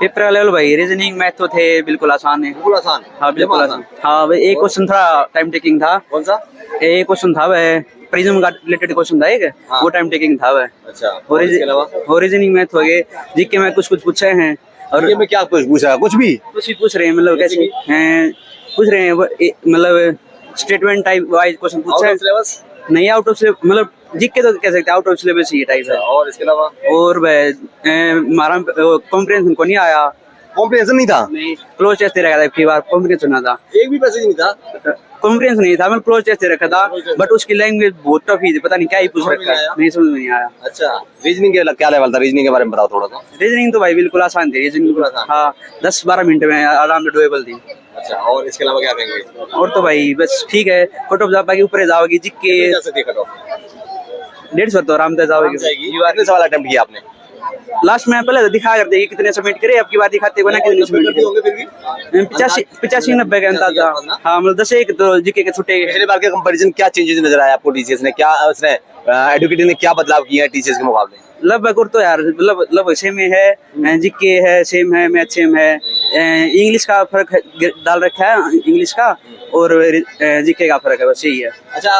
Paper का level भाई reasoning math तो थे बिल्कुल आसान है। बिल्कुल आसान। हाँ बिल्कुल जमा आसान। हाँ भाई एक क्वेश्चन थोड़ा टाइम टेकिंग था। कौन सा? एक क्वेश्चन था वह प्रिज्म का रिलेटेड क्वेश्चन था एक। हाँ। वो टाइम टेकिंग था वह। अच्छा, और इसके अलावा और रीजनिंग मैथ हो गए। जीके में कुछ कुछ पूछे हैं और ये में क्या कुछ पूछा? कुछ भी कुछ ही पूछ रहे हैं मतलब जैसे कैसे हैं पूछ रहे हैं मतलब स्टेटमेंट टाइप वाइज क्वेश्चन पूछे हैं। सिलेबस नहीं आउट ऑफ मतलब जीके तो कह सकते out of syllabus he type है। और इसके अलावा और वह हमारा कॉम्प्रिहेंशन को नहीं आया। कॉम्प्रिहेंशन नहीं था? नहीं क्लोज टेस्ट दे रखा था कई बार कॉम्प्रिहेंशन ना था। एक भी पैसेज नहीं था? कॉम्प्रिहेंशन नहीं था मैं क्लोज टेस्ट दे रखा था बट उसकी लैंग्वेज बहुत टफ ही थी पता नहीं क्या ही पूछ रखा है नहीं समझ में नहीं आया। अच्छा, रीजनिंग के क्या लेवल था? रीजनिंग के बारे में बताओ थोड़ा सा। रीजनिंग तो भाई बिल्कुल आसान थी। रीजनिंग हाँ 10-12 मिनट में आराम से डुएबल थी। अच्छा, और इसके अलावा क्या कहेंगे? और तो भाई बस ठीक है कट ऑफ जा पाएगी ऊपर जाओगी जिक्के 150 तो आराम से जाओगी। कितने सवाल अटेम्प्ट किया आपने? लास्ट में पहले तो दिखा करते कि कितने सबमिट करे अब की बार दिखाते ना कितने सबमिट करे। 85-90 का अंदाजा। हाँ मतलब 10 एक तो जीके के छुट्टे। पिछले बार के कंपैरिजन क्या चेंजेस नजर आया आपको? टीसीएस ने क्या उसने एडुकेटिव ने क्या बदलाव किया है टीसीएस के मुकाबले? लगभग और तो यार लगभग सेम है। जीके है सेम है मैथ सेम है। इंग्लिश का फर्क डाल रखा है इंग्लिश का और जीके का फर्क है बस यही है। अच्छा,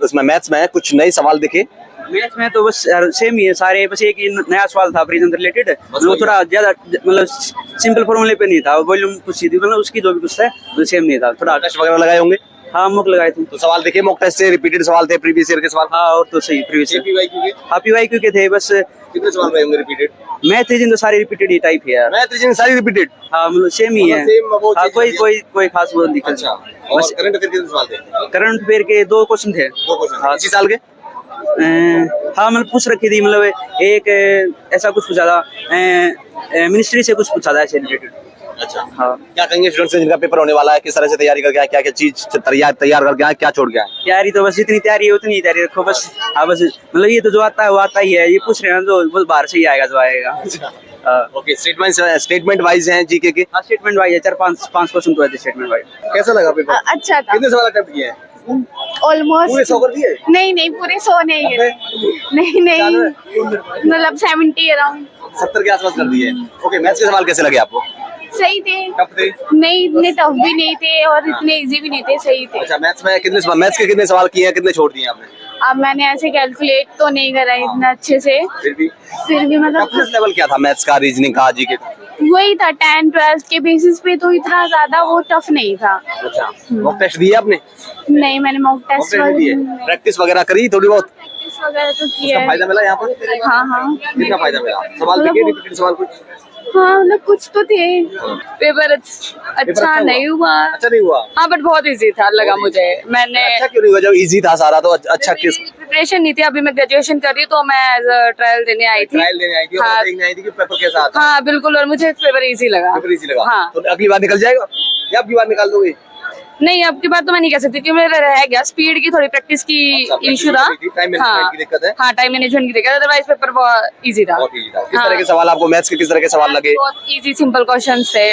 उसमें मैथ्स में कुछ नए सवाल दिखे? मैथ में तो बस यार सेम ही है सारे बस एक ही नया सवाल था प्रिज्म रिलेटेड वो थोड़ा ज्यादा मतलब सिंपल फॉर्मूले पे नहीं था वॉल्यूम कुछ ही थी मतलब उसकी जो भी कुछ है वो सेम नहीं था थोड़ा। टेस्ट वगैरह लगाए होंगे? हाँ मुक लगाए थे। तो सवाल देखे मॉक टेस्ट से? रिपीटेड सवाल थे प्रीवियस ईयर के सवाल? हाँ और तो सही प्रीवियस हाँ पीवाईक्यू के थे बस। कितने सवाल रहे होंगे रिपीटेड? मैथ रीजन तो सारी रिपीटेड ही टाइप है यार। मैथ रीजनिंग सारी रिपीटेड? हाँ मतलब सेम ही है। हाँ कोई खास वो दिक्कत। अच्छा, और करंट अफेयर कितने सवाल थे? करंट अफेयर के 2 क्वेश्चन थे। 2 क्वेश्चन इसी साल के? हाँ मतलब पूछ रखी थी मतलब एक ऐसा कुछ पूछा था मिनिस्ट्री से कुछ पूछा था ऐसे रिलेटेड। अच्छा, हाँ क्या कहेंगे स्टूडेंट्स जिनका पेपर होने वाला है? किस तरह से तैयारी करके आए? क्या क्या चीज तैयार करके आए? क्या छोड़ के आए? तैयारी तो बस जितनी तैयारी है उतनी तैयारी रखो बस। हाँ बस मतलब ये तो जो आता है वो आता ही है। ये पूछ रहे हैं जो वो बाहर से ही आएगा जो आएगा। ओके, स्टेटमेंट वाइज हैं जीके के? हाँ स्टेटमेंट वाइज है 4-5 क्वेश्चन तो है स्टेटमेंट वाइज। कैसा लगा पेपर? अच्छा था। कितने सवाल अटेम्प्ट किए हैं? ऑलमोस्ट पूरे 100 कर दिए? नहीं पूरे 100 नहीं है। नहीं मतलब 70 अराउंड 70 के आसपास कर दिए। ओके, मैथ्स के सवाल कैसे लगे आपको? सही थे। टफ थे? नहीं इतने टफ भी नहीं थे और इतने इजी भी नहीं थे सही थे। अच्छा, मैथ्स के कितने सवाल किए हैं? कितने छोड़ दिए आपने? अब मैंने ऐसे कैलकुलेट तो नहीं करा इतना अच्छे से फिर भी मतलब टफनेस लेवल क्या था मैथ्स का, रीजनिंग का, जीके का? वही था 10-12 के बेसिस पे तो इतना ज्यादा वो टफ नहीं था। अच्छा, मॉक टेस्ट दिए आपने? नहीं मैंने मॉक टेस्ट प्रैक्टिस वगैरह करी थोड़ी बहुत? प्रैक्टिस वगैरह तो की उसका है। फायदा मिला यहाँ पर? हाँ कितना फायदा मिला? सवाल देखे रिपीटेड सवाल कुछ? हाँ मतलब कुछ तो थे। पेपर अच्छा नहीं हुआ। अच्छा नहीं हुआ? हाँ बट बहुत इजी था लगा मुझे। मैंने अच्छा क्यों नहीं हुआ जब इजी था सारा तो? अच्छा किस प्रिपरेशन नहीं थी। अभी मैं ग्रेजुएशन कर रही हूँ तो मैं एज अ ट्रायल देने आई थी। ट्रायल देने आई थी और देखने आई थी कि पेपर कैसा आता है? हाँ बिल्कुल और मुझे पेपर इजी लगा। पेपर इजी लगा? हाँ। तो अगली बार निकल जाएगा या अगली बार निकाल दोगे? नहीं अब की बात तो मैं नहीं कह सकती क्योंकि मेरा रह गया स्पीड की थोड़ी प्रैक्टिस की इशू था। टाइम मैनेजमेंट की दिक्कत है? हाँ टाइम मैनेजमेंट की दिक्कत। अदरवाइज पेपर बहुत इजी था। बहुत इजी था। किस तरह के सवाल आपको मैथ्स के किस तरह के सवाल लगे? बहुत इजी सिंपल क्वेश्चन थे।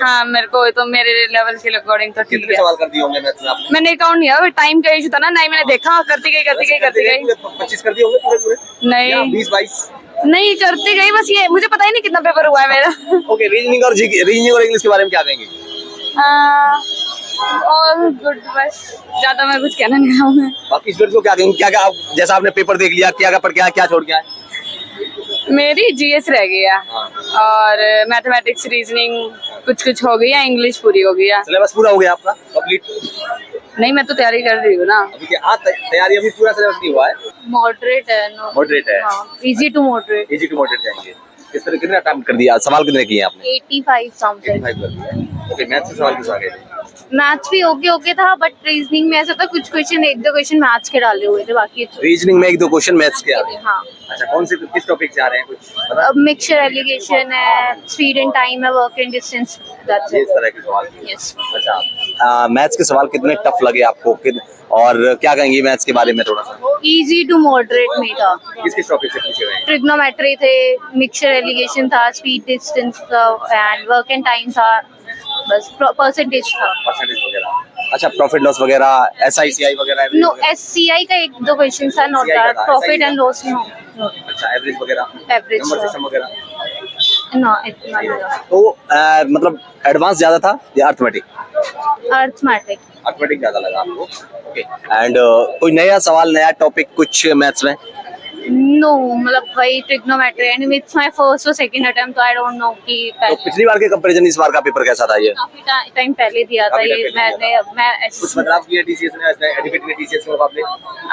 हाँ मेरे को तो मेरे लेवल के अकॉर्डिंग तो ठीक कितने है। सवाल कर दिए होंगे मैथ्स में आपने? मैंने काउंट नहीं किया टाइम का इशू था ना। नहीं मैंने देखा करती गई 25 कर दिए होंगे पूरे? नहीं 20-22? नहीं करती गई बस ये मुझे पता ही नहीं कितना पेपर हुआ है मेरा। ओके, रीजनिंग और इंग्लिश के बारे में क्या कहेंगे? और गुड बस ज्यादा मैं कुछ कहना नहीं चाहूँगा। बाकी स्टूडेंट्स को क्या कहेंगे? क्या क्या जैसा आपने पेपर देख लिया क्या पढ़ के आए, क्या छोड़ के आए? मेरी जीएस रह गया और मैथमेटिक्स रीजनिंग कुछ हो गया। इंग्लिश पूरी हो गया। सिलेबस पूरा हो गया आपका कंप्लीट? नहीं मैं तो तैयारी कर रही हूँ ना अभी क्या तैयारी अभी पूरा सिलेबस नहीं हुआ है? मॉडरेट है। मॉडरेट है? Easy to moderate. Easy to moderate जाएंगे। किस तरह कितने अटेम्प्ट कर दिया? सवाल कितने किए आपने? 85 समथिंग। 85 कर दिया। ओके, मैथ्स के सवाल किस आ गए? मैथ्स भी ओके था बट रीजनिंग में ऐसा था कुछ क्वेश्चन 1-2 क्वेश्चन मैथ्स के डाले हुए थे बाकी रीजनिंग में 1-2 क्वेश्चन मैथ्स के आ रहे हैं? हाँ। अच्छा, कौन से किस टॉपिक से आ रहे हैं कुछ पता? मिक्सचर एलिगेशन है स्पीड एंड टाइम है वर्क एंड डिस्टेंस दैट्स इस तरह के सवाल। यस। अच्छा, मैथ्स के सवाल कितने टफ लगे आपको और क्या कहेंगे मैथ्स के बारे में थोड़ा सा? इजी टू मॉडरेट में था। किस टॉपिक से पूछे गए? ट्रिग्नोमेट्री थे मिक्सचर एलिगेशन था स्पीड डिस्टेंस था एंड वर्क एंड टाइम था बस परसेंटेज था। परसेंटेज वगैरह? अच्छा, प्रॉफिट लॉस वगैरह SICI वगैरह? नो SCI का 1-2 क्वेश्चन था not that profit and loss no. अच्छा, एवरेज वगैरह? एवरेज नंबर सिस्टम वगैरह? नो इतना नहीं था। तो मतलब एडवांस ज्यादा था या अर्थमेटिक? अर्थमेटिक। अर्थमेटिक ज्यादा लगा आपको। ओके। एंड कोई नया सवाल, नया टॉपिक कुछ मैथ्स में? नो, मतलब वही trigonometry and it's my first और सेकंड अटेम्प्ट, तो आई डोंट नो कि तो पिछली बार के कंपैरिजन इस बार का पेपर कैसा था ये? काफी टाइम पहले दिया था काफी ये। टाइम पहले मैं कुछ बदलाव किया टीसीएस ने, एडमिट ने टीसीएस के मुकाबले?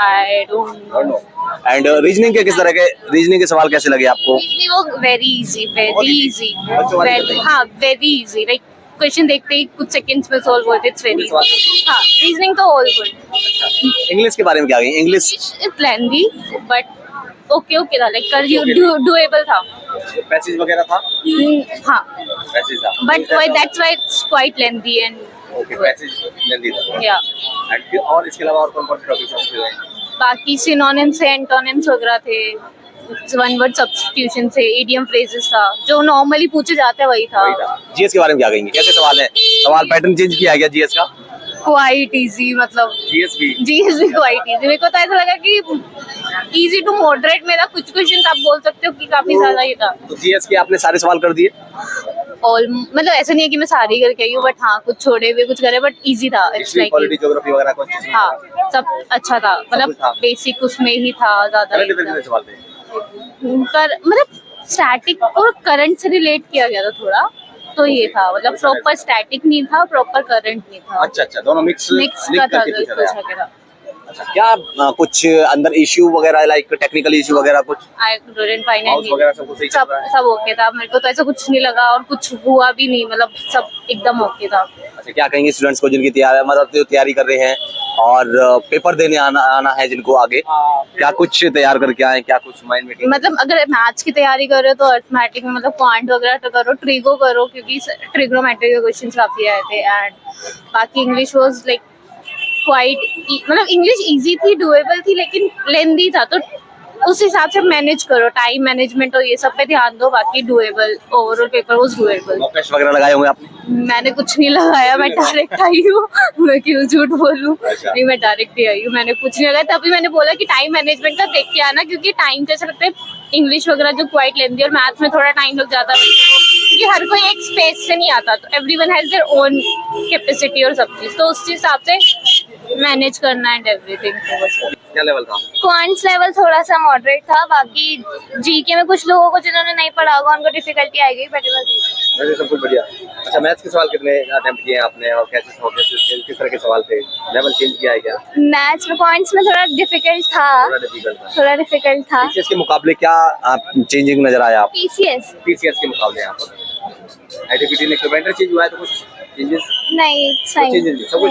I don't know. And reasoning के किस तरह के रीजनिंग के सवाल कैसे लगे आपको? वो वेरी इजी, वेरी इजी। बच्चों वाली वेरी, हाँ वेरी इजी, लाइक क्वेश्चन देखते ही कुछ सेकंड्स में सॉल्व होते, इट्स वेरी। हाँ, रीजनिंग तो ऑल गुड। इंग्लिश के बारे में क्या कहेंगे? English it's lengthy but okay okay था, लाइक कर यू डूएबल था। पैसेज वगैरह था? हाँ, पैसेज था but that's why it's quite lengthy and okay, passage lengthy था। या एंड फिर और इसके अलावा और कौन-कौन से टॉपिक्स हैं? बाकी सिनोनिम्स है, एंटोनिम्स वगैरह थे, वन वर्ड सब्स्टिट्यूशन से, इडियम फ्रेजेस था, जो नॉर्मली पूछे जाते हैं वही था। जीएस के बारे में क्या कहेंगे? कैसे सवाल है? सवाल पैटर्न चेंज किया गया जीएस का? क्वाइट इजी, मतलब जीएस भी क्वाइट इजी। मेरे को तो ऐसा लगा कि इजी टू मॉडरेट, मेरा कुछ क्वेश्चन आप बोल सकते हो कि काफी ज्यादा ही था। तो जीएस के आपने सारे सवाल कर दिए? और मतलब ऐसा नहीं है कि मैं सारी करके आई हूँ, बट हाँ कुछ छोड़े हुए कुछ करे, बट इजी था। It's history, like polity, geography वगैरह कुछ? हाँ, सब अच्छा था, मतलब कुछ था। बेसिक उसमें ही था ज्यादा। करंट अफेयर के सवाल थे? मतलब स्टैटिक और करंट से रिलेट किया गया था थोड़ा, तो ये था, मतलब प्रॉपर स्टैटिक नहीं था, प्रॉपर करंट नहीं था, अच्छा अच्छा, दोनों मिक्स का था, पूछा पूछा गया। गया था। अच्छा, क्या कुछ अंदर इश्यू वगैरह, लाइक टेक्निकल इश्यू वगैरह कुछ? आई डिडंट फाइंड Mouse वगैरह सब कुछ सही चल सब रहा है? सब ओके था, मेरे को तो ऐसा कुछ नहीं लगा और कुछ हुआ भी नहीं, मतलब सब एकदम ओके था। अच्छा, क्या कहेंगे स्टूडेंट्स को जिनकी तैयारी, मतलब जो तैयारी कर रहे हैं और पेपर देने आना है जिनको आगे, क्या कुछ तैयार करके आए, क्या कुछ माइंड में? मतलब अगर मैथ्स की तैयारी कर रहे हो तो अर्थमेटिक में मतलब क्वांट वगैरह तो करो, ट्रिगो करो, क्योंकि ट्रिग्नोमेट्री के क्वेश्चंस काफी आए थे। एंड बाकी इंग्लिश वाज लाइक क्वाइट, मतलब इंग्लिश इजी थी, डुएबल थी, लेकिन लेंथी था, तो उस हिसाब से मैनेज करो, टाइम मैनेजमेंट और ये सब पे ध्यान दो। बाकी doable, overall paper was doable. Mock test वगैरह लगाए होंगे आपने? मैंने कुछ नहीं लगाया, मैं डायरेक्ट आई हूँ। मैं क्यों झूठ बोलूं? अच्छा। नहीं, मैं डायरेक्ट ही आई हूँ, मैंने कुछ नहीं लगाया। तभी मैंने बोला कि टाइम मैनेजमेंट का देख के आना, क्योंकि टाइम कैसे लगता है इंग्लिश वगैरह जो क्वाइट लेंथी, और मैथ्स में थोड़ा टाइम लग जाता है क्योंकि हर कोई एक स्पेस से नहीं आता, तो everyone has their own capacity और सब चीज, तो उस हिसाब से मैनेज करना एंड एवरीथिंग। क्या लेवल था? क्वांट्स लेवल थोड़ा सा मॉडरेट था, बाकी जीके में कुछ लोगों को जिन्होंने नहीं पढ़ा होगा उनको डिफिकल्टी आएगी, बट वैसे सब कुछ बढ़िया। अच्छा, मैथ्स के सवाल कितने अटेम्प्ट किए हैं आपने और कैसे किस तरह के सवाल थे? लेवल चेंज किया है क्या? मैथ्स में पॉइंट्स में थोड़ा डिफिकल्ट था, थोड़ा डिफिकल्ट था। थोड़ा डिफिकल्ट था। टीसीएस के मुकाबले क्या आप चेंजिंग नजर आया आप? पीसीएस टीसीएस के मुकाबले यहाँ पर एडमिट ने कैलेंडर चेंज हुआ है तो कुछ चेंजेस? नहीं, सही चेंजेस नहीं, सब कुछ